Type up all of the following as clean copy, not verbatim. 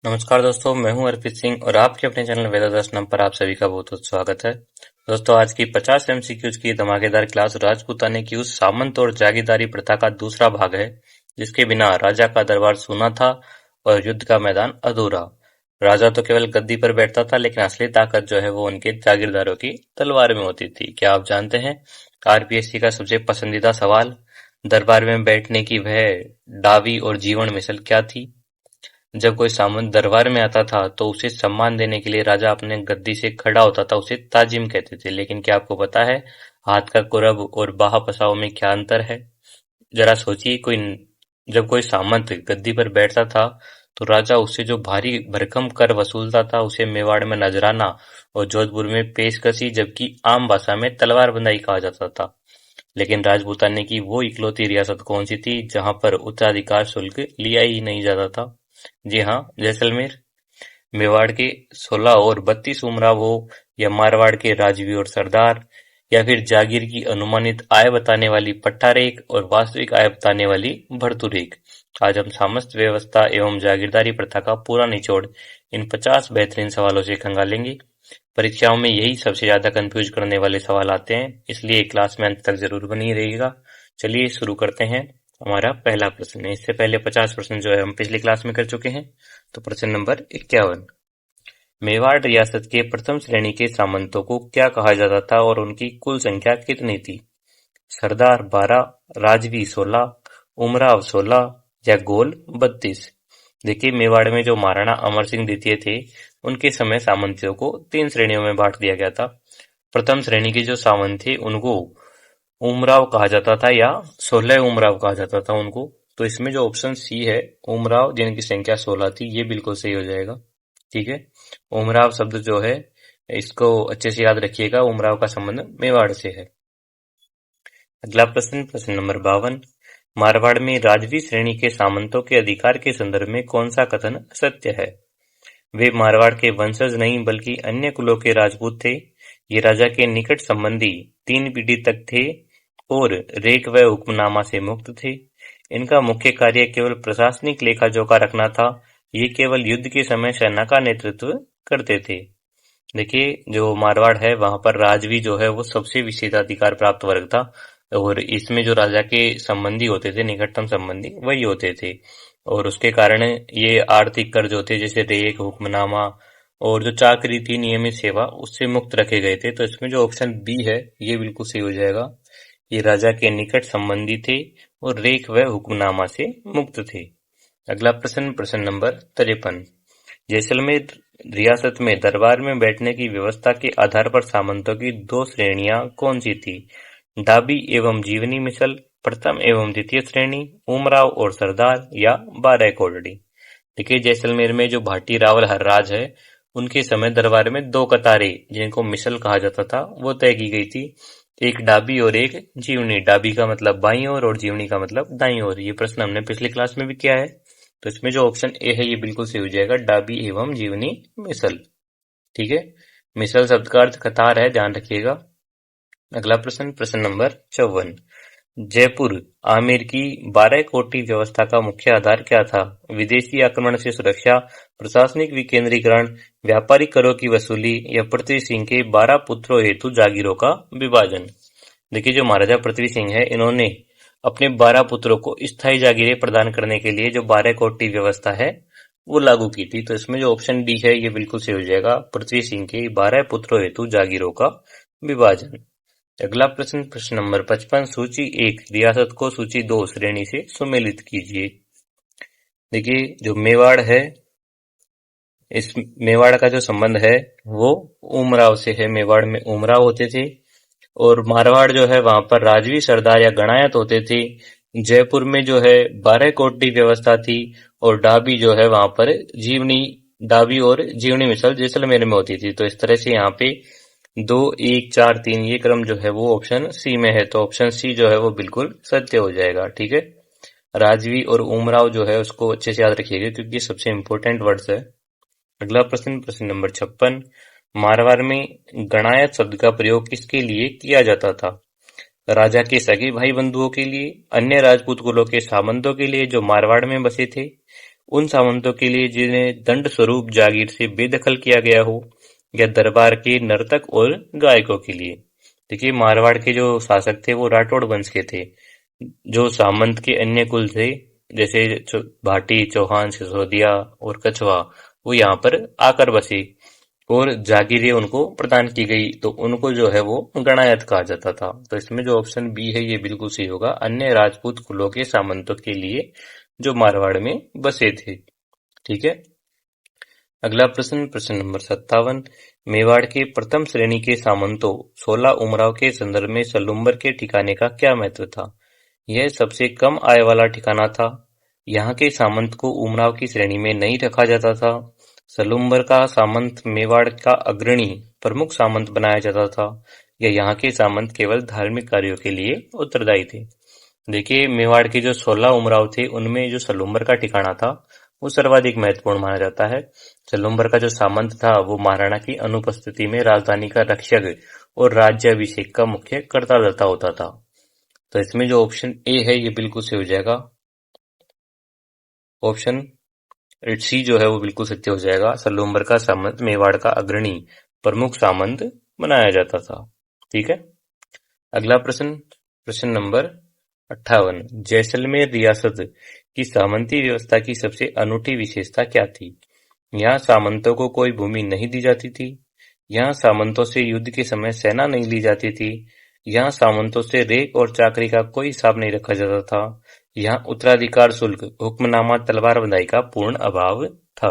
नमस्कार दोस्तों, मैं हूं अर्पित सिंह और आपके अपने चैनल वेदादर्शनम पर आप सभी का बहुत बहुत स्वागत है। दोस्तों, आज की 50 एमसीक्यूज की धमाकेदार क्लास राजपूताने की उस सामंत और जागीरदारी प्रथा का दूसरा भाग है जिसके बिना राजा का दरबार सूना था और युद्ध का मैदान अधूरा। राजा तो केवल गद्दी पर बैठता था, लेकिन असली ताकत जो है वो उनके जागीरदारों की तलवार में होती थी। क्या आप जानते हैं आरपीएससी का सबसे पसंदीदा सवाल, दरबार में बैठने की वह डावी और जीवन मिसल क्या थी? जब कोई सामंत दरबार में आता था तो उसे सम्मान देने के लिए राजा अपने गद्दी से खड़ा होता था, उसे ताजिम कहते थे। लेकिन क्या आपको पता है हाथ का कुरब और बाह पसाव में क्या अंतर है? जरा सोचिए, जब कोई सामंत गद्दी पर बैठता था तो राजा उससे जो भारी भरकम कर वसूलता था उसे मेवाड़ में नजराना और जोधपुर में पेशकशी, जबकि आम भाषा में तलवार बंदाई कहा जाता था। लेकिन राजपूताने की वो इकलौती रियासत कौन सी थी जहां पर उत्तराधिकार शुल्क लिया ही नहीं जाता था? जी हाँ, जैसलमेर। मेवाड़ के 16 और 32 उमराव हो, या मारवाड़ के राजवी और सरदार, या फिर जागीर की अनुमानित आय बताने वाली पट्टारेख और वास्तविक आय बताने वाली भरतुरेख, आज हम सामस्त व्यवस्था एवं जागीरदारी प्रथा का पूरा निचोड़ इन 50 बेहतरीन सवालों से खंगालेंगे। परीक्षाओं में यही सबसे ज्यादा कंफ्यूज करने वाले सवाल आते हैं, इसलिए क्लास में अंत तक जरूर बनी रहिएगा। चलिए शुरू करते हैं। हमारा पहला प्रश्न है, इससे पहले 50 प्रश्न जो है हम पिछली क्लास में कर चुके हैं। तो प्रश्न नंबर 51, मेवाड़ रियासत के प्रथम श्रेणी के सामंतों को क्या कहा जाता था और उनकी कुल संख्या कितनी थी? सरदार 12, राजवी 16, उमराव 16 या गोल 32? देखिए, मेवाड़ में जो महाराणा अमर सिंह द्वितीय थे उनके समय सामंतियों को 3 श्रेणियों में बांट दिया गया था। प्रथम श्रेणी के जो सामंत थे उनको उमराव कहा जाता था या 16 उमराव कहा जाता था उनको। तो इसमें जो ऑप्शन सी है, उमराव जिनकी संख्या 16 थी, ये बिल्कुल सही हो जाएगा। ठीक है, उमराव शब्द जो है इसको अच्छे से याद रखिएगा, उमराव का संबंध मेवाड़ से है। अगला प्रश्न, प्रश्न नंबर 52, मारवाड़ में राजवी श्रेणी के सामंतों के अधिकार के संदर्भ में कौन सा कथन सत्य है? वे मारवाड़ के वंशज नहीं बल्कि अन्य कुलों के राजपूत थे। ये राजा के निकट संबंधी 3 पीढ़ी तक थे और रेख व हुक्मनामा से मुक्त थे। इनका मुख्य कार्य केवल प्रशासनिक लेखा जोखा रखना था। ये केवल युद्ध के समय सेना का नेतृत्व करते थे। देखिए, जो मारवाड़ है वहां पर राजवी जो है वो सबसे विशेषाधिकार प्राप्त वर्ग था और इसमें जो राजा के संबंधी होते थे, निकटतम संबंधी, वही होते थे। और उसके कारण ये आर्थिक कर जो थे, जैसे रेख, हुक्मनामा और जो चाकरी थी, नियमित सेवा, उससे मुक्त रखे गए थे। तो इसमें जो ऑप्शन बी है ये बिल्कुल सही हो जाएगा। ये राजा के निकट संबंधी थे और रेख व हुक्मनामा से मुक्त थे। अगला प्रश्न, प्रश्न नंबर 53, जैसलमेर रियासत में दरबार में बैठने की व्यवस्था के आधार पर सामंतों की 2 श्रेणियां कौन सी थी? डाबी एवं जीवनी मिसल, प्रथम एवं द्वितीय श्रेणी, उमराव और सरदार, या 12 कोडड़ी? देखिए, जैसलमेर में जो भाटी रावल हर्राज है उनके समय दरबार में 2 कतारें, जिनको मिसल कहा जाता था, वो तय की गई थी। एक डाबी और एक जीवनी। डाबी का मतलब बाईं ओर और जीवनी का मतलब दाईं ओर। ये प्रश्न हमने पिछली क्लास में भी किया है। तो इसमें जो ऑप्शन ए है ये बिल्कुल सही हो जाएगा, डाबी एवं जीवनी मिसल। ठीक है, मिसल शब्द का अर्थ कतार है, ध्यान रखिएगा। अगला प्रश्न, प्रश्न नंबर 54, जयपुर आमेर की 12 कोटी व्यवस्था का मुख्य आधार क्या था? विदेशी आक्रमण से सुरक्षा, प्रशासनिक विकेंद्रीकरण, व्यापारिक करों की वसूली, या पृथ्वी सिंह के 12 पुत्रों हेतु जागीरों का विभाजन? देखिए, जो महाराजा पृथ्वी सिंह है इन्होंने अपने 12 पुत्रों को स्थायी जागीरें प्रदान करने के लिए जो 12 कोटी व्यवस्था है वो लागू की थी। तो इसमें जो ऑप्शन डी है ये बिल्कुल सही हो जाएगा, पृथ्वी सिंह के 12 पुत्रों हेतु जागीरों का विभाजन। अगला प्रश्न, प्रश्न नंबर 55, सूची 1 रियासत को सूची 2 श्रेणी से सुमेलित कीजिए। देखिए, जो मेवाड़ है, इस मेवाड़ का जो संबंध है वो उमराव से है। मेवाड़ में उमराव होते थे और मारवाड़ जो है वहां पर राजवी, सरदार या गणायत होते थे। जयपुर में जो है 12 कोटी व्यवस्था थी और डाबी जो है वहां पर जीवनी, डाबी और जीवनी मिसल जैसलमेर में होती थी। तो इस तरह से यहाँ पे 2, 1, 4, 3 ये क्रम जो है वो ऑप्शन सी में है। तो ऑप्शन सी जो है वो बिल्कुल सत्य हो जाएगा। ठीक है, राजवी और उमराव जो है उसको अच्छे से याद रखिएगा क्योंकि सबसे इंपॉर्टेंट वर्ड्स है। अगला प्रश्न, प्रश्न नंबर 56, मारवाड़ में गणायत शब्द का प्रयोग किसके लिए किया जाता था? राजा के सगे भाई बंधुओं के लिए, अन्य राजपूत कुलों के सामंतों के लिए जो मारवाड़ में बसे थे, उन सामंतों के लिए जिन्हें दंड स्वरूप जागीर से बेदखल किया गया हो, या दरबार के नर्तक और गायकों के लिए। देखिए, मारवाड़ के जो शासक थे वो राठौड़ वंश के थे। जो सामंत के अन्य कुल थे, जैसे भाटी, चौहान, सिसोदिया और कछवा, वो यहाँ पर आकर बसे और जागीरें उनको प्रदान की गई, तो उनको जो है वो गणायत कहा जाता था। तो इसमें जो ऑप्शन बी है ये बिल्कुल सही होगा, अन्य राजपूत कुलों के सामंतों के लिए जो मारवाड़ में बसे थे। ठीक है। अगला प्रश्न, प्रश्न नंबर 57। मेवाड़ के प्रथम श्रेणी के सामंतों 16 उमराव के संदर्भ में सलुम्बर के ठिकाने का क्या महत्व था? यह सबसे कम आय वाला ठिकाना था। यहाँ के सामंत को उमराव की श्रेणी में नहीं रखा जाता था। सलुम्बर का सामंत मेवाड़ का अग्रणी प्रमुख सामंत बनाया जाता था, या यहाँ के सामंत केवल धार्मिक कार्यों के लिए उत्तरदायी थे। देखिए, मेवाड़ के जो 16 उमराव थे उनमें जो सलुम्बर का ठिकाना था वो सर्वाधिक महत्वपूर्ण माना जाता है। सलुम्बर का जो सामंत था वो महाराणा की अनुपस्थिति में राजधानी का रक्षक और राज्याभिषेक का मुख्य कर्ता धर्ता होता था। तो इसमें जो ऑप्शन ए है ये बिल्कुल सही हो जाएगा। ऑप्शन सी जो है वो बिल्कुल सत्य हो जाएगा। सलुम्बर का सामंत मेवाड़ का अग्रणी प्रमुख सामंत बनाया जाता था। ठीक है। अगला प्रश्न, प्रश्न नंबर 58। जैसलमेर रियासत की सामंती व्यवस्था की सबसे अनूठी विशेषता क्या थी? यहाँ सामंतों को कोई भूमि नहीं दी जाती थी। यहाँ सामंतों से युद्ध के समय सेना नहीं ली जाती थी। यहाँ सामंतों से रेख और चाकरी का कोई हिसाब नहीं रखा जाता था। यहाँ उत्तराधिकार शुल्क, हुक्मनामा, तलवार बंधाई का पूर्ण अभाव था।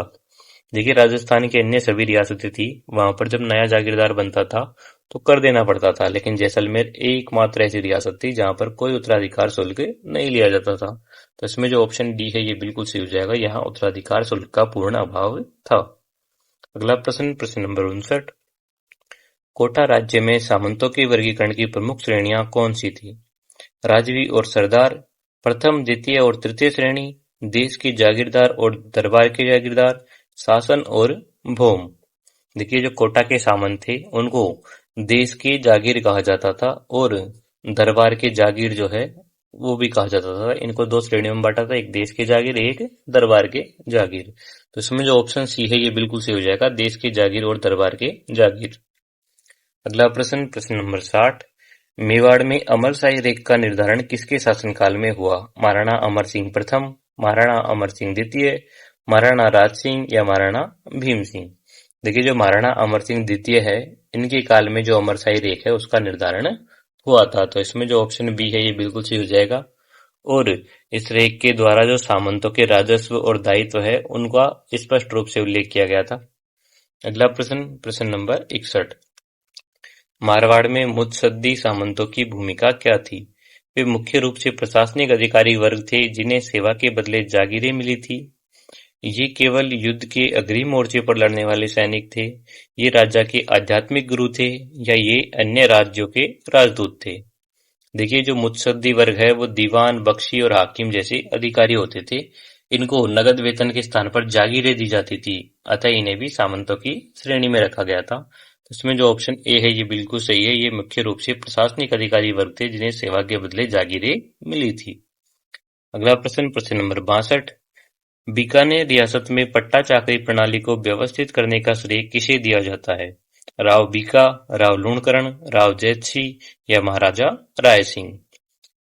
देखिए, राजस्थान की अन्य सभी रियासतें थी, वहां पर जब नया जागीरदार बनता था तो कर देना पड़ता था, लेकिन जैसलमेर एकमात्र ऐसी रियासत थी जहां पर कोई उत्तराधिकार शुल्क नहीं लिया जाता था। तो इसमें जो ऑप्शन डी है ये बिल्कुल सही हो जाएगा, यहाँ उत्तराधिकार शुल्क का पूर्ण अभाव था। अगला प्रश्न, प्रश्न नंबर 59। कोटा राज्य में सामंतों के वर्गीकरण की प्रमुख श्रेणियां कौन सी थी? राजवी और सरदार, प्रथम, द्वितीय और तृतीय श्रेणी, देश के जागीरदार और दरबार के जागीरदार, शासन और भौम। देखिए, जो कोटा के सामंत थे उनको देश के जागीर कहा जाता था और दरबार के जागीर जो है वो भी कहा जाता था। इनको दो श्रेणियों में बांटा था, एक देश के जागीर, एक दरबार के जागीर। तो इसमें जो ऑप्शन सी है ये बिल्कुल सही हो जाएगा, देश के जागीर और दरबार के जागीर। अगला प्रश्न, प्रश्न नंबर 60। मेवाड़ में अमरशाही रेख का निर्धारण किसके शासनकाल में हुआ? महाराणा अमर सिंह प्रथम, महाराणा अमर सिंह द्वितीय, महाराणा राज सिंह या महाराणा भीम सिंह। देखिए, जो महाराणा अमर सिंह द्वितीय है, इनके काल में जो अमरशाही रेख है उसका निर्धारण हुआ था। तो इसमें जो ऑप्शन बी है ये बिल्कुल सही हो जाएगा, और इस रेख के द्वारा जो सामंतों के राजस्व और दायित्व है उनका स्पष्ट रूप से उल्लेख किया गया था। अगला प्रश्न, प्रश्न नंबर 61। मारवाड़ में मुत्सद्दी सामंतों की भूमिका क्या थी? वे मुख्य रूप से प्रशासनिक अधिकारी वर्ग थे जिन्हें सेवा के बदले जागीरें मिली थी। ये केवल युद्ध के अग्रिम मोर्चे पर लड़ने वाले सैनिक थे, ये राजा के आध्यात्मिक गुरु थे, या ये अन्य राज्यों के राजदूत थे? देखिए, जो मुत्सद्दी वर्ग है वो दीवान, बख्शी और हाकिम जैसे अधिकारी होते थे। इनको नगद वेतन के स्थान पर जागीरें दी जाती थी, अतः इन्हें भी सामंतों की श्रेणी में रखा गया था। तो इसमें जो ऑप्शन ए है ये बिल्कुल सही है, ये मुख्य रूप से प्रशासनिक अधिकारी वर्ग थे जिन्हें सेवा के बदले जागीरें मिली थी। अगला प्रश्न, प्रश्न नंबर 62। बीकानेर रियासत में पट्टा चाकरी प्रणाली को व्यवस्थित करने का श्रेय किसे दिया जाता है? राव बीका, राव लूणकरण, राव जैतसिंह या महाराजा राय सिंह?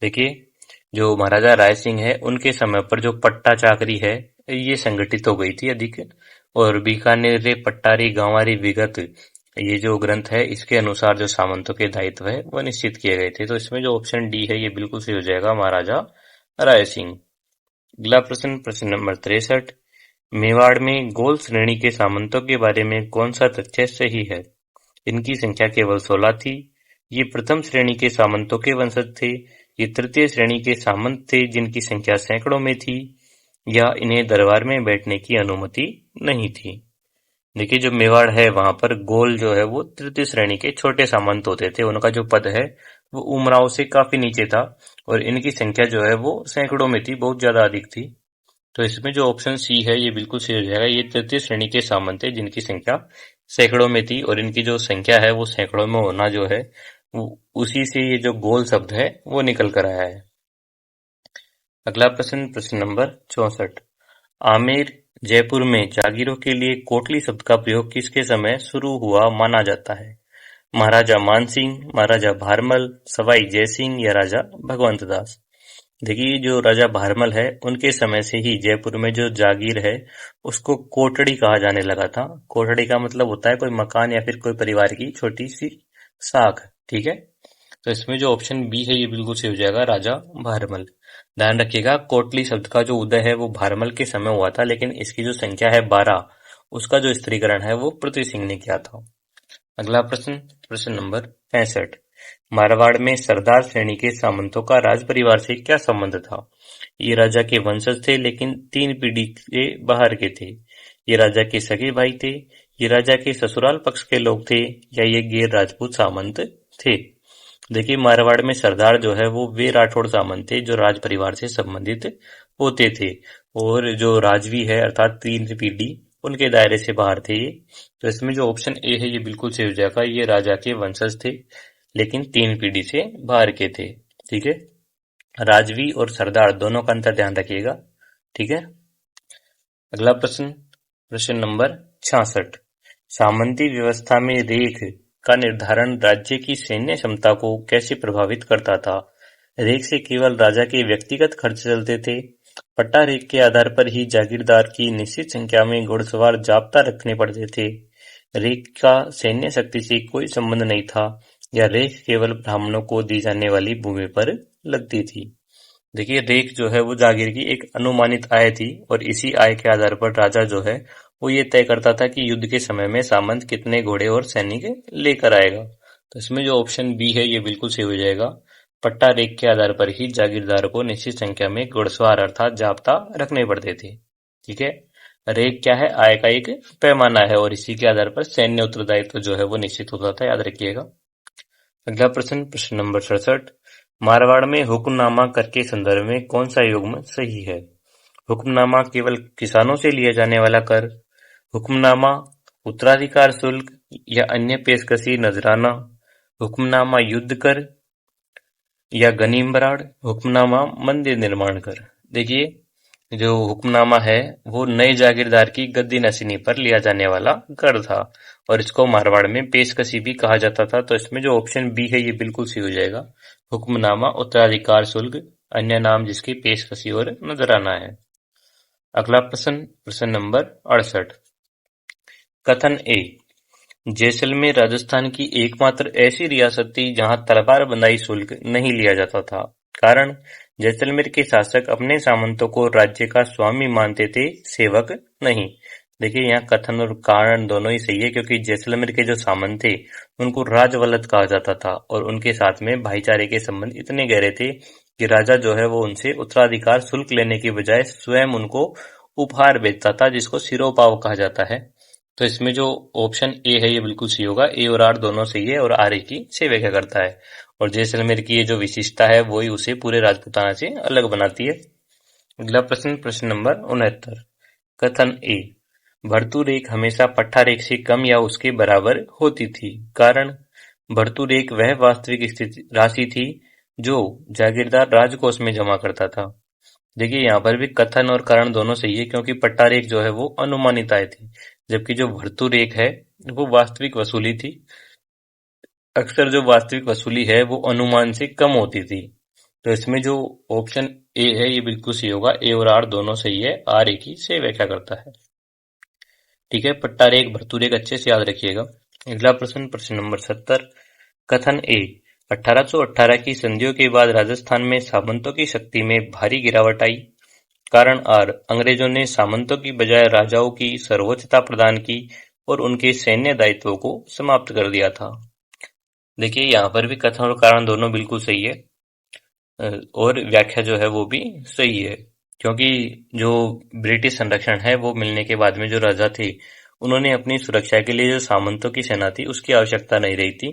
देखिए, जो महाराजा राय सिंह है उनके समय पर जो पट्टा चाकरी है ये संगठित हो गई थी अधिक, और बीकानेर रे पट्टारी गांवारी विगत, ये जो ग्रंथ है इसके अनुसार जो सामंतों के दायित्व है वह निश्चित किए गए थे। तो इसमें जो ऑप्शन डी है ये बिल्कुल सही हो जाएगा, महाराजा राय सिंह। अगला प्रश्न, प्रश्न नंबर 63। मेवाड़ में गोल श्रेणी के सामंतों के बारे में कौन सा तथ्य सही है? इनकी संख्या केवल 16 थी। ये प्रथम श्रेणी के सामंतों के वंशज थे। ये तृतीय श्रेणी के सामंत थे जिनकी संख्या सैकड़ों में थी, या इन्हें दरबार में बैठने की अनुमति नहीं थी। देखिए, जो मेवाड़ है वहां पर गोल जो है वो तृतीय श्रेणी के छोटे सामंत होते थे, उनका जो पद है वो उमराव से काफी नीचे था, और इनकी संख्या जो है वो सैकड़ों में थी, बहुत ज्यादा अधिक थी। तो इसमें जो ऑप्शन सी है ये बिल्कुल सही हो जाएगा, ये तृतीय श्रेणी के सामंत थे जिनकी संख्या सैकड़ों में थी, और इनकी जो संख्या है वो सैकड़ों में होना जो है वो उसी से ये जो गोल शब्द है वो निकल कर आया है। अगला प्रश्न, प्रश्न नंबर 64। आमेर, जयपुर में जागीरों के लिए कोटली शब्द का प्रयोग किसके समय शुरू हुआ माना जाता है? महाराजा मानसिंह, महाराजा भारमल, सवाई जयसिंह या राजा भगवंत दास। देखिए, जो राजा भारमल है उनके समय से ही जयपुर में जो जागीर है उसको कोटड़ी कहा जाने लगा था। कोटड़ी का मतलब होता है कोई मकान या फिर कोई परिवार की छोटी सी शाख। ठीक है, तो इसमें जो ऑप्शन बी है ये बिल्कुल सही हो जाएगा, राजा भारमल। ध्यान रखिएगा, कोटली शब्द का जो उदय है वो भारमल के समय हुआ था, लेकिन इसकी जो संख्या है 12, उसका जो स्त्रीकरण है वो पृथ्वी सिंह ने किया था। अगला प्रश्न, प्रश्न नंबर 65। मारवाड़ में सरदार श्रेणी के सामंतों का राज परिवार से क्या संबंध था? ये राजा के वंशज थे, लेकिन 3 पीढ़ी के बाहर के थे। ये राजा के सगे भाई थे, ये राजा के ससुराल पक्ष के लोग थे, या ये गैर राजपूत सामंत थे। देखिए, मारवाड़ में सरदार जो है वो वे राठौड़ सामंत थे जो राज परिवार से संबंधित होते थे, और जो राजवी है अर्थात 3 पीढ़ी उनके दायरे से बाहर थे ये। तो इसमें जो ऑप्शन ए है ये बिल्कुल सही हो जाएगा, ये राजा के वंशज थे लेकिन 3 पीढ़ी से बाहर के थे। ठीक है, राजवी और सरदार दोनों का अंतर ध्यान रखिएगा। ठीक है, अगला प्रश्न, प्रश्न नंबर 66। सामंती व्यवस्था में रेख का निर्धारण राज्य की सैन्य क्षमता को कैसे प्रभावित करता था? रेख से केवल राजा के व्यक्तिगत खर्च चलते थे? पट्टा रेख के आधार पर ही जागीरदार की निश्चित संख्या में घुड़सवार जाब्ता रखने पड़ते थे? रेख का सैन्य शक्ति से कोई संबंध नहीं था, या रेख केवल ब्राह्मणों को दी जाने वाली भूमि पर लगती थी? देखिए, रेख जो है वो जागीर की एक अनुमानित आय थी, और इसी आय के आधार पर राजा जो है वो ये तय करता था कि युद्ध के समय में सामंत कितने घोड़े और सैनिक लेकर आएगा। तो इसमें जो ऑप्शन बी है ये बिल्कुल सही हो जाएगा, पट्टा रेख के आधार पर ही जागीरदार को निश्चित संख्या में घुड़सवार अर्थात जाब्ता रखने पड़ते थे। ठीक है, रेख क्या है? आय का एक पैमाना है, और इसी के आधार पर सैन्य उत्तरदायित्व जो है वो निश्चित होता था, याद रखिएगा। अगला प्रश्न, प्रश्न नंबर 67। मारवाड़ में हुक्मनामा कर के संदर्भ में कौन सा युग्म सही है? हुक्मनामा केवल किसानों से लिया जाने वाला कर, हुक्मनामा उत्तराधिकार शुल्क या अन्य पेशकशी नजराना, हुक्मनामा युद्ध कर या गनीम बराड़, हुक्मनामा मंदिर निर्माण कर। देखिए, जो हुक्मनामा है वो नए जागीरदार की गद्दी नशीनी पर लिया जाने वाला कर था, और इसको मारवाड़ में पेशकशी भी कहा जाता था। तो इसमें जो ऑप्शन बी है ये बिल्कुल सही हो जाएगा, हुक्मनामा उत्तराधिकार शुल्क, अन्य नाम जिसकी पेशकशी और नजराना है। अगला प्रश्न, प्रश्न नंबर 68। कथन ए। जैसलमेर राजस्थान की एकमात्र ऐसी रियासत थी जहां तलवार बंदाई शुल्क नहीं लिया जाता था। कारण, जैसलमेर के शासक अपने सामंतों को राज्य का स्वामी मानते थे, सेवक नहीं। देखिए, यहाँ कथन और कारण दोनों ही सही है, क्योंकि जैसलमेर के जो सामंत थे उनको राजवलद कहा जाता था, और उनके साथ में भाईचारे के संबंध इतने गहरे थे कि राजा जो है वो उनसे उत्तराधिकार शुल्क लेने की बजाय स्वयं उनको उपहार भेजता था, जिसको सिरोपाव कहा जाता है। तो इसमें जो ऑप्शन ए है ये बिल्कुल सही होगा, ए और आर दोनों सही है, और आर ए की से व्याख्या करता है, और जैसलमेर की ये जो विशिष्टता है वही उसे पूरे राजपूताना से अलग बनाती है। अगला प्रश्न, प्रश्न नंबर 69। कथन ए। भर्तुरेख हमेशा पट्टा रेख से कम या उसके बराबर होती थी। कारण, भर्तुरेख वह वास्तविक स्थिति राशि थी जो जागीरदार राजकोष में जमा करता था। देखिए, यहाँ पर भी कथन और कारण दोनों सही है, क्योंकि पट्टा रेख जो है वो अनुमानित आय थी, जबकि जो भर्तुरेख है वो वास्तविक वसूली थी। अक्सर जो वास्तविक वसूली है वो अनुमान से कम होती थी। तो इसमें जो ऑप्शन ए है ये बिल्कुल सही होगा, ए और आर दोनों सही है, आर ए की से व्याख्या करता है। ठीक है, पट्टा रेख भर्तुरेख अच्छे से याद रखिएगा। अगला प्रश्न, प्रश्न नंबर 70। कथन ए। 1818 की संधियों के बाद राजस्थान में सामंतों की शक्ति में भारी गिरावट आई। कारण आर, अंग्रेजों ने सामंतों की बजाय राजाओं की सर्वोच्चता प्रदान की और उनके सैन्य दायित्वों को समाप्त कर दिया था। देखिए, यहाँ पर भी कथन और कारण दोनों बिल्कुल सही है, और व्याख्या जो है वो भी सही है, क्योंकि जो ब्रिटिश संरक्षण है वो मिलने के बाद में जो राजा थे उन्होंने अपनी सुरक्षा के लिए जो सामंतों की सेना थी उसकी आवश्यकता नहीं रही थी,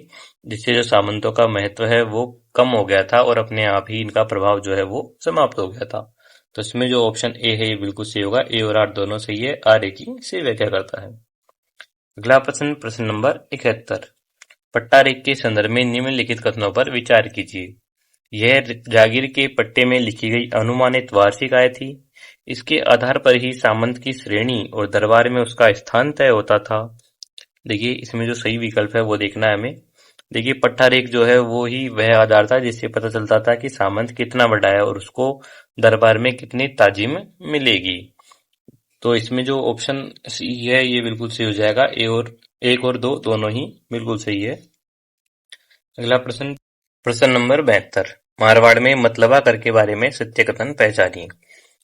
जिससे जो सामंतों का महत्व है वो कम हो गया था, और अपने आप ही इनका प्रभाव जो है वो समाप्त हो गया था। तो इसमें जो ऑप्शन ए है ये बिल्कुल सही होगा, ए और आर दोनों सही है, आर ए की से व्याख्या करता है। अगला प्रश्न, प्रश्न नंबर 71। पट्टा रेख के संदर्भ में निम्नलिखित कथनों पर विचार कीजिए। यह जागीर के पट्टे में लिखी गई अनुमानित वार्षिक आय थी। इसके आधार पर ही सामंत की श्रेणी और दरबार में उसका स्थान तय होता था। देखिए इसमें जो सही विकल्प है वो देखना है हमें। देखिए पट्टा रेख जो है वो ही वह आधार था जिससे पता चलता था कि सामंत कितना बड़ा है और उसको दरबार में कितनी ताजीम मिलेगी। तो इसमें जो ऑप्शन सी है ये बिल्कुल सही हो जाएगा। एक और दो दोनों ही बिल्कुल सही है। अगला प्रश्न, प्रश्न नंबर 72, मारवाड़ में मतलबा कर के बारे में सत्य कथन पहचानिए।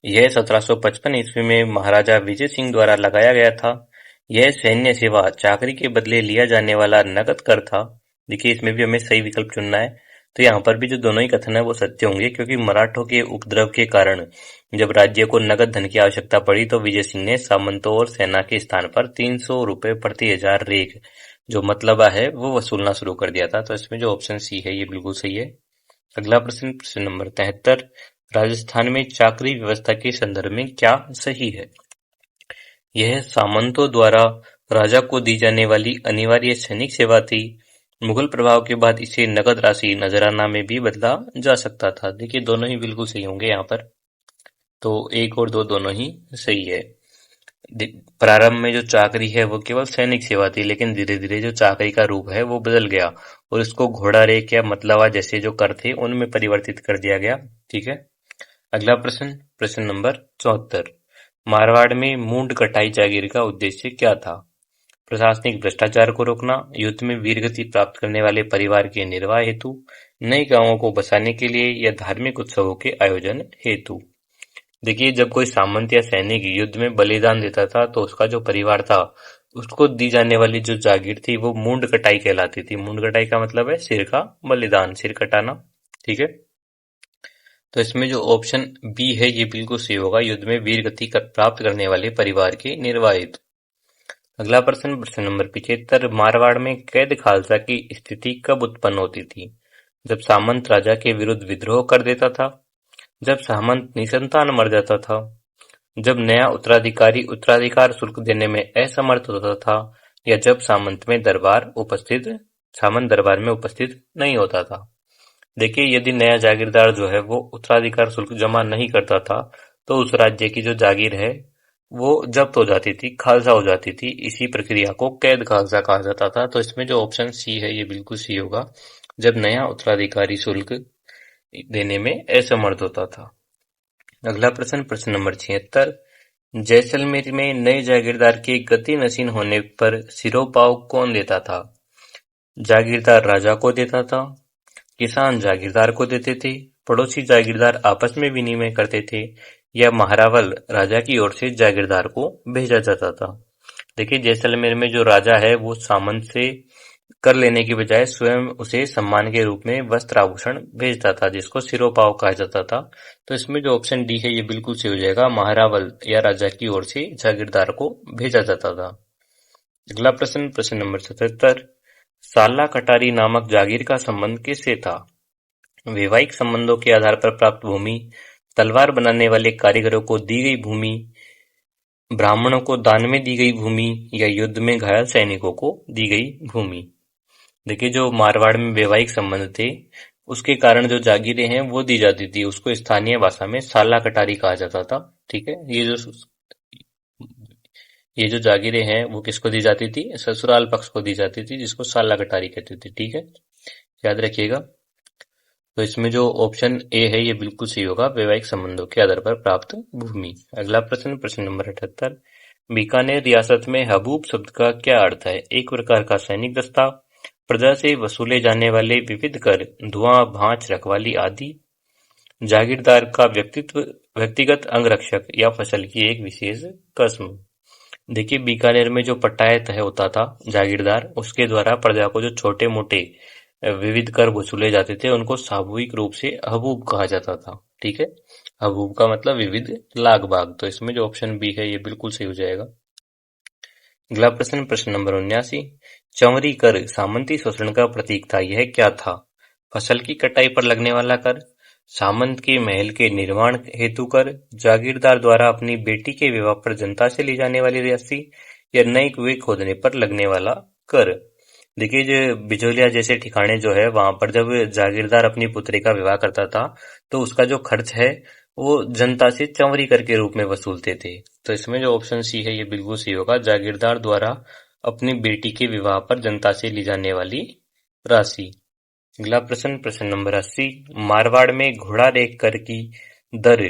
यह 1755 ईस्वी में महाराजा विजय सिंह द्वारा लगाया गया था। यह सैन्य सेवा चाकरी के बदले लिया जाने वाला नगद कर था। देखिए इसमें भी हमें सही विकल्प चुनना है। तो यहाँ पर भी जो दोनों ही कथन है वो सत्य होंगे, क्योंकि मराठों के उपद्रव के कारण जब राज्य को नगद धन की आवश्यकता पड़ी तो विजय सिंह ने सामंतों और सेना के स्थान पर 300 रुपए प्रति हजार रेख जो मतलबा है वो वसूलना शुरू कर दिया था। तो इसमें जो ऑप्शन सी है ये बिल्कुल सही है। अगला प्रश्न, प्रश्न नंबर 73, राजस्थान में चाकरी व्यवस्था के संदर्भ में क्या सही है? यह सामंतों द्वारा राजा को दी जाने वाली अनिवार्य सैनिक सेवा थी। मुगल प्रभाव के बाद इसे नगद राशि नजराना में भी बदला जा सकता था। देखिए दोनों ही बिल्कुल सही होंगे यहाँ पर। तो एक और दो दोनों ही सही है। प्रारंभ में जो चाकरी है वो केवल सैनिक सेवा थी, लेकिन धीरे धीरे जो चाकरी का रूप है वो बदल गया और इसको घोड़ा रेख या मतलबा जैसे जो कर थे उनमें परिवर्तित कर दिया गया। ठीक है। अगला प्रश्न, प्रश्न नंबर 74, मारवाड़ में मूंड कटाई जागीर का उद्देश्य क्या था? प्रशासनिक भ्रष्टाचार को रोकना, युद्ध में वीरगति प्राप्त करने वाले परिवार के निर्वाह हेतु, नए गांवों को बसाने के लिए या धार्मिक उत्सवों के आयोजन हेतु। देखिए जब कोई सामंत या सैनिक युद्ध में बलिदान देता था तो उसका जो परिवार था उसको दी जाने वाली जो जागीर थी वो मूंड कटाई कहलाती थी। मूंड कटाई का मतलब है सिर का बलिदान, सिर कटाना। ठीक है। तो इसमें जो ऑप्शन बी है ये बिल्कुल सही होगा, युद्ध में वीर गति प्राप्त करने वाले परिवार के निर्वाह हेतु। अगला प्रश्न, प्रश्न नंबर 75, मारवाड़ में कैद खालसा की स्थिति कब उत्पन्न होती थी? जब सामंत राजा के विरुद्ध विद्रोह कर देता था, जब सामंत निसंतान मर जाता था, जब नया उत्तराधिकारी उत्तराधिकार शुल्क देने में असमर्थ होता था, या जब सामंत दरबार में उपस्थित नहीं होता था। देखिए यदि नया जागीरदार जो है वो उत्तराधिकार शुल्क जमा नहीं करता था तो उस राज्य की जो जागीर है वो जब्त हो जाती थी, खालसा हो जाती थी। इसी प्रक्रिया को कैद खालसा कहा जाता था। तो इसमें जो ऑप्शन सी है ये बिल्कुल सी होगा, जब नया उत्तराधिकारी शुल्क देने में असमर्थ होता था। अगला प्रश्न, प्रश्न नंबर 76, जैसलमेर में नए जागीरदार के गति नशीन होने पर सिरोपाव कौन देता था? जागीरदार राजा को देता था, किसान जागीरदार को देते थे, पड़ोसी जागीरदार आपस में विनिमय करते थे, या महारावल राजा की ओर से जागीरदार को भेजा जाता था। देखिए जैसलमेर में जो राजा है वो सामंत से कर लेने की बजाय स्वयं उसे सम्मान के रूप में वस्त्र आभूषण भेजता था, जिसको सिरोपाव कहा जाता था। तो इसमें जो ऑप्शन डी है ये बिल्कुल सही हो जाएगा, महारावल या राजा की ओर से जागीरदार को भेजा जाता था। अगला प्रश्न, प्रश्न नंबर 77, साला कटारी नामक जागीर का संबंध किससे था? वैवाहिक संबंधों के आधार पर प्राप्त भूमि, तलवार बनाने वाले कारीगरों को दी गई भूमि, ब्राह्मणों को दान में दी गई भूमि, या युद्ध में घायल सैनिकों को दी गई भूमि। देखिए जो मारवाड़ में वैवाहिक संबंध थे उसके कारण जो जागीरें हैं वो दी जाती थी, उसको स्थानीय भाषा में साला कटारी कहा जाता था। ठीक है। ये जो जागीरें हैं वो किसको दी जाती थी? ससुराल पक्ष को दी जाती थी, जिसको साला कटारी कहते थे। ठीक है, याद रखिएगा। तो इसमें जो ऑप्शन ए है ये बिल्कुल सही होगा, वैवाहिक संबंधों के आधार पर प्राप्त भूमि। अगला प्रश्न, प्रश्न नंबर 78, बीकानेर रियासत में हबूब शब्द का क्या अर्थ है? एक प्रकार का सैनिक दस्ता, प्रजा से वसूले जाने वाले विविध कर, धुआं, भांच, रखवाली आदि, जागीरदार का व्यक्तिगत अंगरक्षक, या फसल की एक विशेष किस्म। देखिए बीकानेर में जो पट्टाया तय होता था जागीरदार, उसके द्वारा प्रजा को जो छोटे मोटे विविध कर वसूले जाते थे उनको सामूहिक रूप से हबूब कहा जाता था। ठीक है, हबूब का मतलब विविध लाग बाग। तो इसमें जो ऑप्शन बी है ये बिल्कुल सही हो जाएगा। अगला प्रश्न, प्रश्न नंबर 79, चंवरी कर सामंती शोषण का प्रतीक था, यह क्या था? फसल की कटाई पर लगने वाला कर, सामंत के महल के निर्माण हेतु कर, जागीरदार द्वारा अपनी बेटी के विवाह पर जनता से ली जाने वाली राशि, या नए कुएं खोदने पर लगने वाला कर। देखिए जो बिचौलिया जैसे ठिकाने जो है वहां पर जब जागीरदार अपनी पुत्री का विवाह करता था तो उसका जो खर्च है वो जनता से चंवरी कर के रूप में वसूलते थे। तो इसमें जो ऑप्शन सी है ये बिल्कुल सही होगा, जागीरदार द्वारा अपनी बेटी के विवाह पर जनता से ली जाने वाली राशि। अगला प्रश्न, प्रश्न नंबर 80, मारवाड़ में घोड़ा रेख कर की दर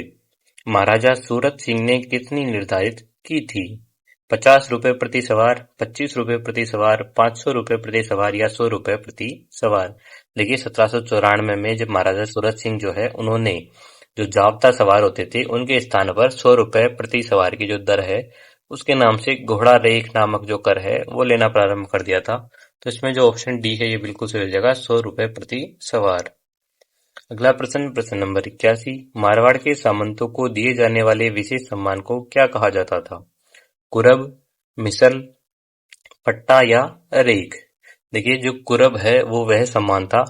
महाराजा सूरत सिंह ने कितनी निर्धारित की थी? 50 रुपए प्रति सवार, 25 रुपए प्रति सवार, 500 रुपए प्रति सवार या 100 रुपए प्रति सवार। देखिए 1794 में जब महाराजा सूरत सिंह जो है उन्होंने जो जाब्ता सवार होते थे उनके स्थान पर 100 रुपए प्रति सवार की जो दर है उसके नाम से घोड़ा रेख नामक जो कर है वो लेना प्रारंभ कर दिया था। तो इसमें जो ऑप्शन डी है ये बिल्कुल सही हो जाएगा, 100 रुपए प्रति सवार। अगला प्रश्न, प्रश्न नंबर 81, मारवाड़ के सामंतों को दिए जाने वाले विशेष सम्मान को क्या कहा जाता था? कुरब, मिसल, पट्टा या रेख। देखिए जो कुरब है वो वह सम्मान था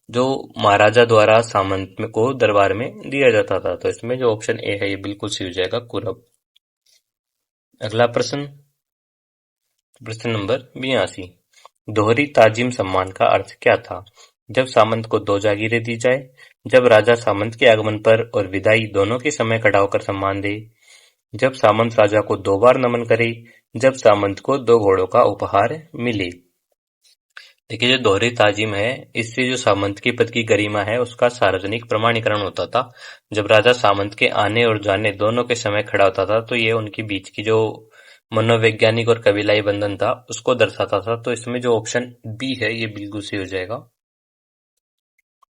जो महाराजा द्वारा सामंत को दरबार में दिया जाता था। तो इसमें जो ऑप्शन ए है ये बिल्कुल सही हो जाएगा, कुरब। अगला प्रश्न, प्रश्न नंबर 82, दोहरी ताजिम सम्मान का अर्थ क्या था? जब सामंत को 2 जागीरें दी जाए, जब राजा सामंत के आगमन पर और विदाई दोनों के समय खड़ा होकर सम्मान दे, जब सामंत राजा को 2 बार नमन करे, जब सामंत को 2 घोड़ों का उपहार मिले। देखिए जो दोहरी ताजिम है इससे जो सामंत के पद की गरिमा है उसका सार्वजनिक प्रमाणीकरण होता था। जब राजा सामंत के आने और जाने दोनों के समय खड़ा होता था तो ये उनके बीच की जो मनोवैज्ञानिक और कबीलाई बंधन था उसको दर्शाता था। तो इसमें जो ऑप्शन बी है ये बिल्कुल सही हो जाएगा।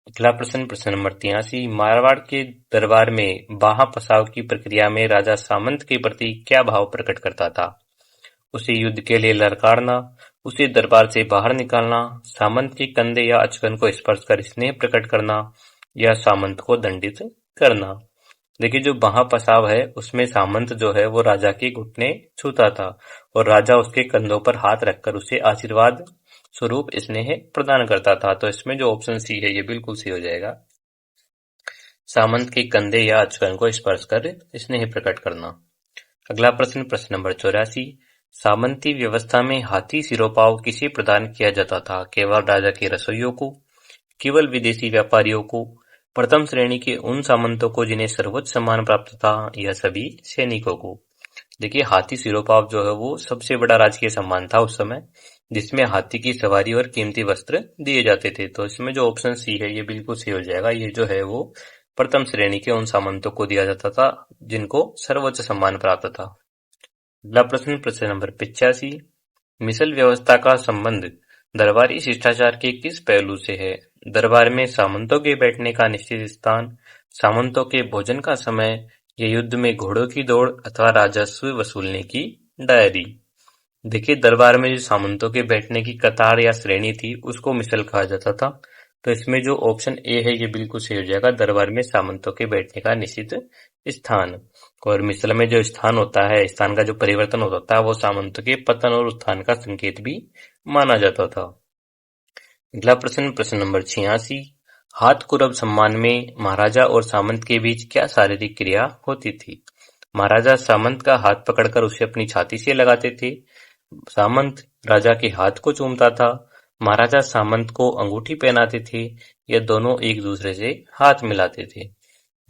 अगला प्रश्न, प्रश्न नंबर 83, मारवाड़ के दरबार में बाहा पसाव की प्रक्रिया में राजा सामंत के प्रति क्या भाव प्रकट करता था? उसे युद्ध के लिए ललकारना, उसे दरबार से बाहर निकालना, सामंत के कंधे या अचकन को स्पर्श कर स्नेह प्रकट करना या सामंत को दंडित करना। देखिए जो बाहा पसाव है उसमें सामंत जो है वो राजा के घुटने छूता था और राजा उसके कंधों पर हाथ रखकर उसे आशीर्वाद स्वरूप स्नेह प्रदान करता था। तो इसमें जो ऑप्शन सी है ये बिल्कुल सही हो जाएगा, सामंत के कंधे या अचकन को स्पर्श कर स्नेह प्रकट करना। अगला प्रश्न, प्रश्न नंबर 84, सामंती व्यवस्था में हाथी सिरोपाव किसे प्रदान किया जाता था? केवल राजा के रसोइयों को, केवल विदेशी व्यापारियों को, प्रथम श्रेणी के उन सामंतों को जिन्हें सर्वोच्च सम्मान प्राप्त था या सभी सैनिकों को? देखिए हाथी सिरोपाव जो है वो सबसे बड़ा राजकीय सम्मान था उस समय, जिसमें हाथी की सवारी और कीमती वस्त्र दिए जाते थे। तो इसमें जो ऑप्शन सी है ये बिल्कुल सही हो जाएगा। ये जो है वो प्रथम श्रेणी के उन सामंतों को दिया जाता था जिनको सर्वोच्च सम्मान प्राप्त था। अगला प्रश्न, प्रश्न नंबर 85, मिसल व्यवस्था का संबंध दरबारी शिष्टाचार के किस पहलू से है? दरबार में सामंतों के बैठने का निश्चित स्थान, सामंतों के भोजन का समय, या युद्ध में घोड़ों की दौड़ अथवा राजस्व वसूलने की डायरी। देखिए दरबार में जो सामंतों के बैठने की कतार या श्रेणी थी उसको मिसल कहा जाता था। तो इसमें जो ऑप्शन ए है ये बिल्कुल सही हो जाएगा, दरबार में सामंतों के बैठने का निश्चित स्थान। और मिसल में जो स्थान होता है, स्थान का जो परिवर्तन होता है वो सामंतों के पतन और उत्थान का संकेत भी माना जाता था। अगला प्रश्न, प्रश्न नंबर 86, हाथ कुरब सम्मान में महाराजा और सामंत के बीच क्या शारीरिक क्रिया होती थी? महाराजा सामंत का हाथ पकड़कर उसे अपनी छाती से लगाते थे, सामंत राजा के हाथ को चूमता था, महाराजा सामंत को अंगूठी पहनाते थे, या दोनों एक दूसरे से हाथ मिलाते थे।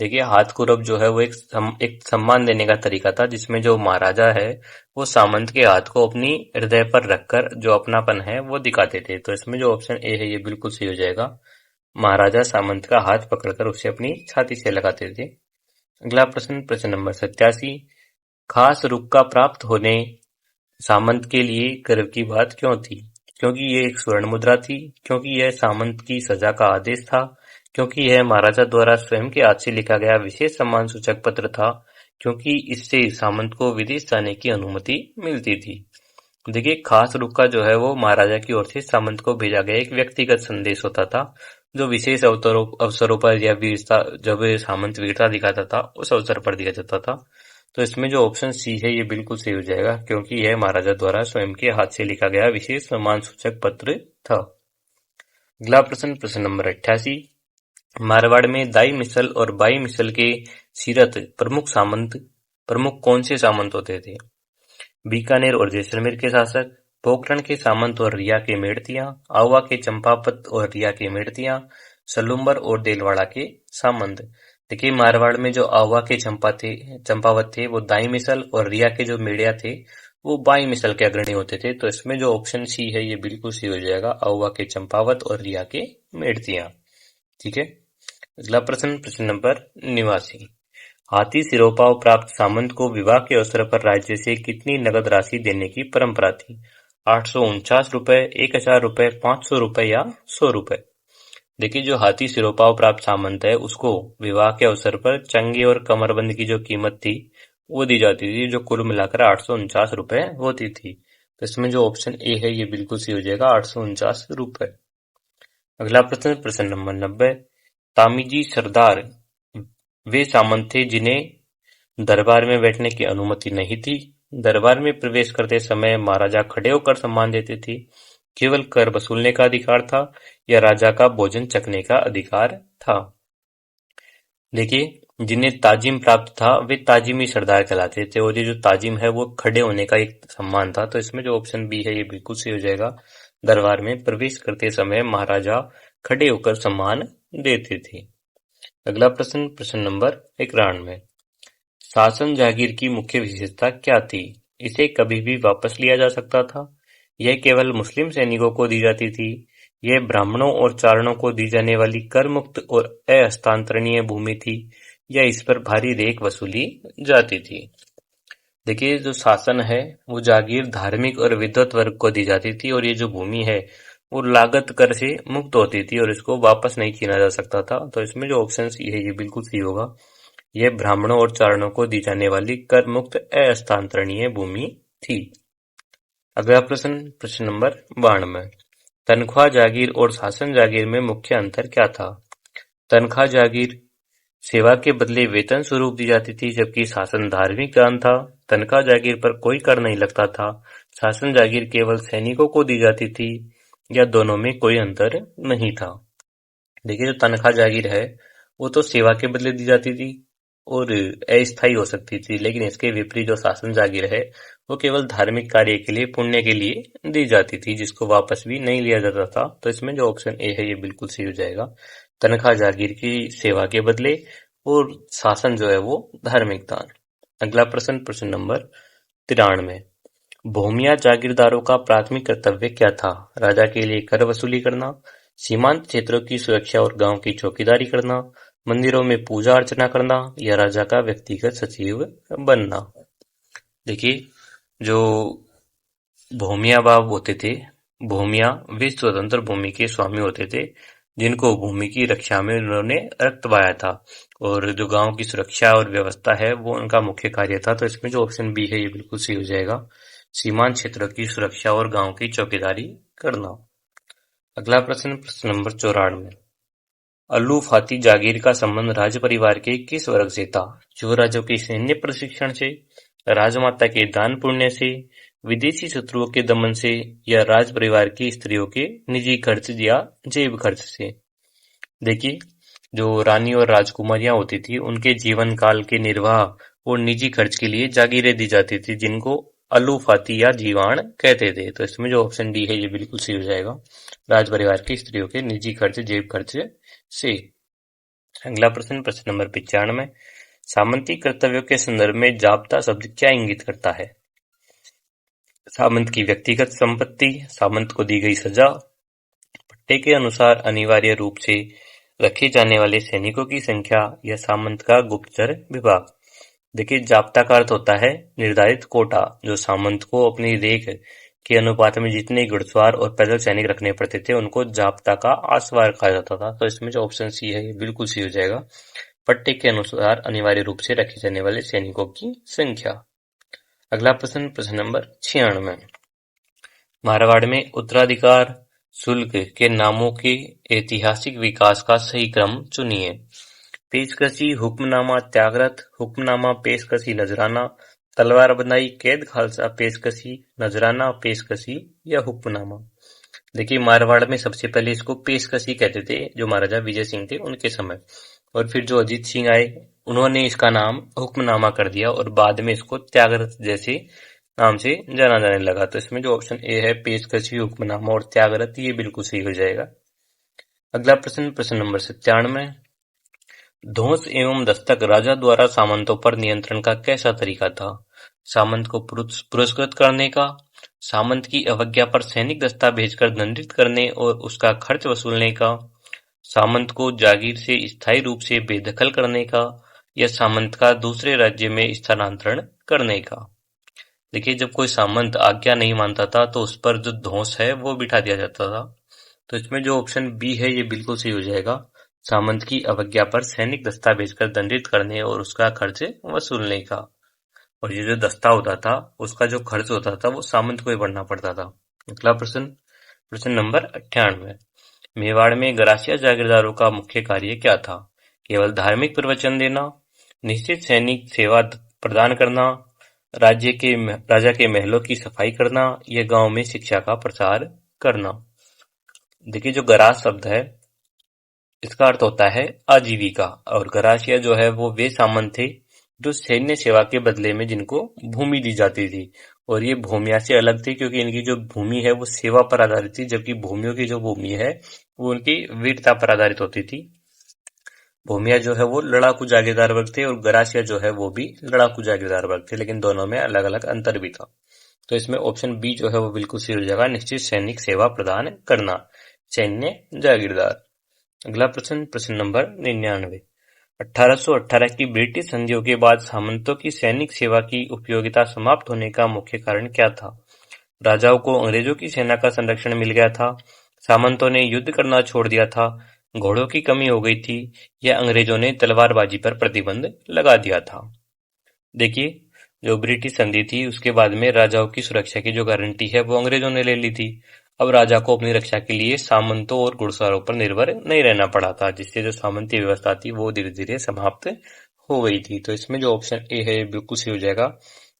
देखिए हाथ कुरब जो है वो एक सम्मान देने का तरीका था जिसमें जो महाराजा है वो सामंत के हाथ को अपनी हृदय पर रखकर जो अपनापन है वो दिखाते थे। तो इसमें जो ऑप्शन ए है ये बिल्कुल सही हो जाएगा, महाराजा सामंत का हाथ पकड़कर उसे अपनी छाती से लगाते थे। अगला प्रश्न, प्रश्न नंबर 87, खास रुका प्राप्त होने सामंत के लिए गर्व की बात क्यों थी? क्योंकि ये एक स्वर्ण मुद्रा थी, क्योंकि यह सामंत की सजा का आदेश था, क्योंकि यह महाराजा द्वारा स्वयं के हाथ से लिखा गया विशेष सम्मान सूचक पत्र था, क्योंकि इससे सामंत को विदेश जाने की अनुमति मिलती थी। देखिए खास रुका जो है वो महाराजा की ओर से सामंत को भेजा गया एक व्यक्तिगत संदेश होता था जो विशेष अवसरों पर या वीरता, जब सामंत वीरता दिखाता था उस अवसर पर दिया जाता था। तो इसमें जो ऑप्शन सी है ये बिल्कुल सही हो जाएगा, क्योंकि यह महाराजा द्वारा स्वयं के हाथ से लिखा गया विशेष सम्मान सूचक पत्र था। अगला प्रश्न, प्रश्न नंबर 88, मारवाड़ में दाई मिसल और बाई मिसल के सीरत प्रमुख कौन से सामंत होते थे? बीकानेर और जैसलमेर के शासक, पोखरण के सामंत और रिया के मेड़तिया, आवा के चंपावत और रिया के मेड़तिया, सलूम्बर और देलवाड़ा के सामंत। देखिए मारवाड़ में जो आवा के चंपावत थे वो दाई मिसल और रिया के जो मेड़िया थे वो बाई मिसल के अग्रणी होते थे। तो इसमें जो ऑप्शन सी है ये बिल्कुल सही हो जाएगा, आवा के चंपावत और रिया के मेड़तिया। ठीक है, अगला प्रश्न, प्रश्न नंबर 89। हाथी सिरोपाव प्राप्त सामंत को विवाह के अवसर पर राज्य से कितनी नगद राशि देने की परंपरा थी? 849 रुपए, 1000 रुपए, 500 रुपए या 100 रुपए? देखिए जो हाथी सिरोपाव प्राप्त सामंत है उसको विवाह के अवसर पर चंगे और कमरबंद की जो कीमत थी वो दी जाती थी, जो कुल मिलाकर 849 रुपए होती थी। तो इसमें जो ऑप्शन ए है ये बिल्कुल सही हो जाएगा, 849 रुपए। अगला प्रश्न, प्रश्न नंबर 90। तामीजी सरदार वे सामंत थे जिन्हें दरबार में बैठने की अनुमति नहीं थी। दरबार में प्रवेश करते समय महाराजा खड़े होकर सम्मान देते थे। केवल कर वसूलने का अधिकार था या राजा का भोजन चखने का अधिकार था? देखिए जिन्हें ताजिम प्राप्त था वे ताजिमी सरदार कहलाते थे, और ये जो ताजिम है वो खड़े होने का एक सम्मान था। तो इसमें जो ऑप्शन बी है ये बिल्कुल सही हो जाएगा, दरबार में प्रवेश करते समय महाराजा खड़े होकर सम्मान देते थे। अगला प्रश्न, प्रश्न नंबर 91। शासन जागीर की मुख्य विशेषता क्या थी? इसे कभी भी वापस लिया जा सकता था, यह केवल मुस्लिम सैनिकों को दी जाती थी, यह ब्राह्मणों और चारणों को दी जाने वाली कर मुक्त और अहस्तांतरणीय भूमि थी, या इस पर भारी रेख वसूली जाती थी? देखिए जो शासन है वो जागीर धार्मिक और विद्वत वर्ग को दी जाती थी, और ये जो भूमि है वो लागत कर से मुक्त होती थी और इसको वापस नहीं छीना जा सकता था। तो इसमें जो ऑप्शन सी है ये बिल्कुल सही होगा, यह ब्राह्मणों और चारणों को दी जाने वाली कर मुक्त अहस्तांतरणीय भूमि थी। अगला प्रश्न, प्रश्न नंबर 92। तनख्वाह जागीर और शासन जागीर में मुख्य अंतर क्या था? तनख्वाह जागीर सेवा के बदले वेतन स्वरूप दी जाती थी, जबकि शासन धार्मिक दान था। तनख्वाह जागीर पर कोई कर नहीं लगता था। शासन जागीर केवल सैनिकों को दी जाती थी, या दोनों में कोई अंतर नहीं था? देखिए जो तनख्वाह जागीर है वो तो सेवा के बदले दी जाती थी और अस्थायी हो सकती थी, लेकिन इसके विपरीत जो शासन जागीर है वो केवल धार्मिक कार्य के लिए, पुण्य के लिए दी जाती थी, जिसको वापस भी नहीं लिया जाता था। तो इसमें जो ऑप्शन ए है ये बिल्कुल सही हो जाएगा, तनख्वाह जागीर की सेवा के बदले और शासन जो है वो धार्मिक दान। अगला प्रश्न, प्रश्न नंबर 93। भूमिया जागीरदारों का प्राथमिक कर्तव्य क्या था? राजा के लिए कर वसूली करना, सीमांत क्षेत्रों की सुरक्षा और गांव की चौकीदारी करना, मंदिरों में पूजा अर्चना करना, या राजा का व्यक्तिगत सचिव बनना? देखिए जो भूमिया बाब होते थे, भूमिया वे स्वतंत्र भूमि के स्वामी होते थे जिनको भूमि की रक्षा में उन्होंने रक्त बहाया था, और जो गांव की सुरक्षा और व्यवस्था है वो उनका मुख्य कार्य था। तो इसमें जो ऑप्शन बी है ये बिल्कुल सही हो जाएगा, सीमांत क्षेत्रों की सुरक्षा और गांव की चौकीदारी करना। अगला प्रश्न, प्रश्न नंबर 94। अल्लू फाती जागीर का संबंध राज परिवार के किस वर्ग से था? युवराजों के सैन्य प्रशिक्षण से, राजमाता के दान पुण्य से, विदेशी शत्रुओं के दमन से, या राज परिवार की स्त्रियों के निजी खर्च या जेब खर्च से? देखिए जो रानी और राजकुमारियां होती थी उनके जीवन काल के निर्वाह और निजी खर्च के लिए जागीरें दी जाती थी, जिनको अलूफाती या जीवाण कहते थे। तो इसमें जो ऑप्शन डी है ये बिल्कुल सही हो जाएगा, राज परिवार की स्त्रियों के निजी खर्च, जेब खर्च से। अगला प्रश्न, प्रश्न नंबर 95। सामंती कर्तव्यों के संदर्भ में जाब्ता शब्द क्या इंगित करता है? सामंत की व्यक्तिगत संपत्ति, सामंत को दी गई सजा, पट्टे के अनुसार अनिवार्य रूप से रखे जाने वाले सैनिकों की संख्या, या सामंत का गुप्तचर विभाग? देखिए जाब्ता का अर्थ होता है निर्धारित कोटा, जो सामंत को अपनी रेख के अनुपात में जितने घुड़सवार और पैदल सैनिक रखने पड़ते थे उनको जाब्ता का आसवार कहा जाता था। तो इसमें जो ऑप्शन सी है ये बिल्कुल सही हो जाएगा, पट्टे के अनुसार अनिवार्य रूप से रखे जाने वाले सैनिकों की संख्या। अगला प्रश्न, प्रश्न नंबर 96। मारवाड़ में उत्तराधिकार शुल्क के नामों के ऐतिहासिक विकास का सही क्रम चुनिए। पेशकशी, हुक्मनामा, त्यागरत, हुक्मनामा, पेशकशी, नजराना, तलवार बंदाई, कैद खालसा, पेशकशी, नजराना, पेशकशी, या हुक्मनामा? देखिए मारवाड़ में सबसे पहले इसको पेशकशी कहते थे, जो महाराजा विजय सिंह थे उनके समय, और फिर जो अजीत सिंह आए उन्होंने इसका नाम हुक्मनामा कर दिया, और बाद में इसको त्यागरत जैसे नाम से जाना जाने लगा। तो इसमें जो ऑप्शन ए है पेशकशी, हुक्मनामा और त्यागरत, ये बिल्कुल सही हो जाएगा। अगला प्रश्न, प्रश्न नंबर 97। ध्वंस एवं दस्तक राजा द्वारा सामंतों पर नियंत्रण का कैसा तरीका था? सामंत को पुरस्कृत करने का, सामंत की अवज्ञा पर सैनिक दस्ता भेजकर दंडित करने और उसका खर्च वसूलने का, सामंत को जागीर से स्थायी रूप से बेदखल करने का, या सामंत का दूसरे राज्य में स्थानांतरण करने का। देखिए, जब कोई सामंत आज्ञा नहीं मानता था तो उस पर जो ध्वंस है वो बिठा दिया जाता था। तो इसमें जो ऑप्शन बी है ये बिल्कुल सही हो जाएगा। सामंत की अवज्ञा पर सैनिक दस्ता भेजकर दंडित करने और उसका खर्च वसूलने का। और ये जो दस्ता होता था उसका जो खर्च होता था वो सामंत को ही भरना पड़ता था। अगला प्रश्न, प्रश्न नंबर 98। मेवाड़ में गरासिया जागीरदारों का मुख्य कार्य क्या था? केवल धार्मिक प्रवचन देना, निश्चित सैनिक सेवा प्रदान करना, राजा के महलों की सफाई करना, या गांव में शिक्षा का प्रसार करना। देखिए, जो गरास शब्द है इसका अर्थ होता है आजीविका, और गरासिया जो है वो वे सामंत थे जो सैन्य सेवा के बदले में जिनको भूमि दी जाती थी। और ये भूमिया से अलग थी क्योंकि इनकी जो भूमि है वो सेवा पर आधारित थी, जबकि भूमियों की जो भूमि है वो उनकी वीरता पर आधारित होती थी। भूमिया जो है वो लड़ाकू जागीरदार वर्ग थे और गरासिया जो है वो भी लड़ाकू जागीरदार वर्ग थे, लेकिन दोनों में अलग अलग अंतर भी था। तो इसमें ऑप्शन बी जो है वो बिल्कुल सही हो जाएगा, निश्चित सैनिक सेवा प्रदान करना, सैन्य जागीरदार। अगला प्रश्न, प्रश्न नंबर 99। 1818 की ब्रिटिश संधियों के बाद सामंतों की सैनिक सेवा की उपयोगिता समाप्त होने का मुख्य कारण क्या था? राजाओं को अंग्रेजों की सेना का संरक्षण मिल गया था, सामंतों ने युद्ध करना छोड़ दिया था, घोड़ों की कमी हो गई थी, या अंग्रेजों ने तलवारबाजी पर प्रतिबंध लगा दिया था। देखिए, जो ब्रिटिश संधि थी उसके बाद में राजाओं की सुरक्षा की जो गारंटी है वो अंग्रेजों ने ले ली थी। अब राजा को अपनी रक्षा के लिए सामंतों और घुड़सवारों पर निर्भर नहीं रहना पड़ा था, जिससे जो सामंती व्यवस्था थी वो धीरे धीरे समाप्त हो गई थी। तो इसमें जो ऑप्शन ए है बिल्कुल सही हो जाएगा,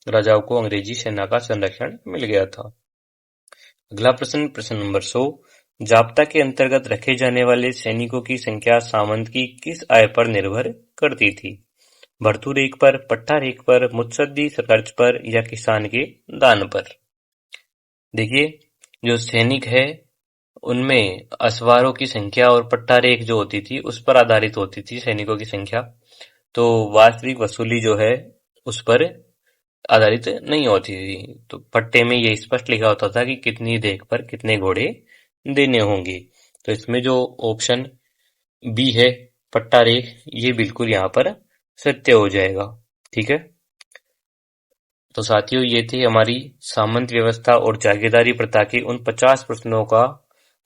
राजाओं को अंग्रेजी सेना का संरक्षण मिल गया था। अगला प्रश्न, प्रश्न नंबर 100। जाप्ता के अंतर्गत रखे जाने वाले सैनिकों की संख्या सामंत की किस आय पर निर्भर करती थी? भर्तू रेख पर, पट्टा रेख पर, मुत्सद्दी खर्च पर, या किसान के दान पर? देखिए, जो सैनिक है उनमें असवारों की संख्या और पट्टा रेख जो होती थी उस पर आधारित होती थी सैनिकों की संख्या। तो वास्तविक वसूली जो है उस पर आधारित नहीं होती थी। तो पट्टे में ये स्पष्ट लिखा होता था कि कितनी रेख पर कितने घोड़े देने होंगे। तो इसमें जो ऑप्शन बी है, पट्टा रेख, ये बिल्कुल यहाँ पर सत्य हो जाएगा। ठीक है, तो साथियों ये थी हमारी सामंत व्यवस्था और जागीरदारी प्रथा के उन 50 प्रश्नों का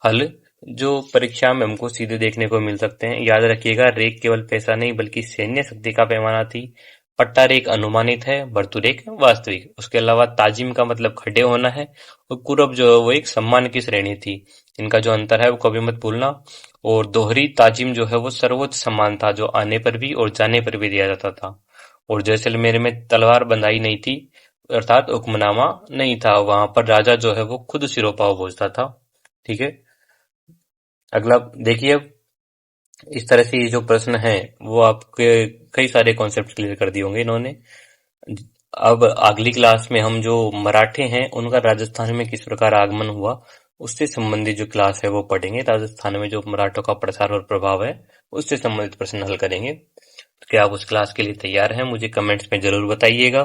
हल जो परीक्षा में हमको सीधे देखने को मिल सकते हैं। याद रखिएगा, रेख केवल पैसा नहीं बल्कि सैन्य शक्ति का पैमाना थी। पट्टा रेख अनुमानित है, भर्तु रेख वास्तविक। उसके अलावा ताजिम का मतलब खड़े होना है, और कुरब जो है वो एक सम्मान की श्रेणी थी। इनका जो अंतर है वो कभी मत भूलना। और दोहरी ताजिम जो है वो सर्वोच्च सम्मान था, जो आने पर भी और जाने पर भी दिया जाता था। और जैसलमेर में तलवार बंधाई नहीं थी, अर्थात हुक्मनामा नहीं था, वहां पर राजा जो है वो खुद सिरोपाव भेजता था। ठीक है, अगला देखिए, अब इस तरह से ये जो प्रश्न है वो आपके कई सारे कॉन्सेप्ट क्लियर कर दिए होंगे इन्होंने। अब अगली क्लास में हम जो मराठे हैं उनका राजस्थान में किस प्रकार आगमन हुआ उससे संबंधित जो क्लास है वो पढ़ेंगे। राजस्थान में जो मराठों का प्रसार और प्रभाव है उससे संबंधित प्रश्न हल करेंगे। तो क्या आप उस क्लास के लिए तैयार हैं? मुझे कमेंट्स में जरूर बताइएगा।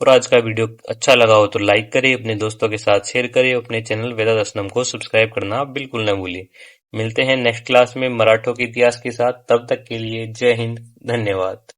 और आज का वीडियो अच्छा लगा हो तो लाइक करें, अपने दोस्तों के साथ शेयर करें, अपने चैनल वेदादर्शनम को सब्सक्राइब करना बिल्कुल न भूलिए। मिलते हैं नेक्स्ट क्लास में मराठों के इतिहास के साथ। तब तक के लिए जय हिंद, धन्यवाद।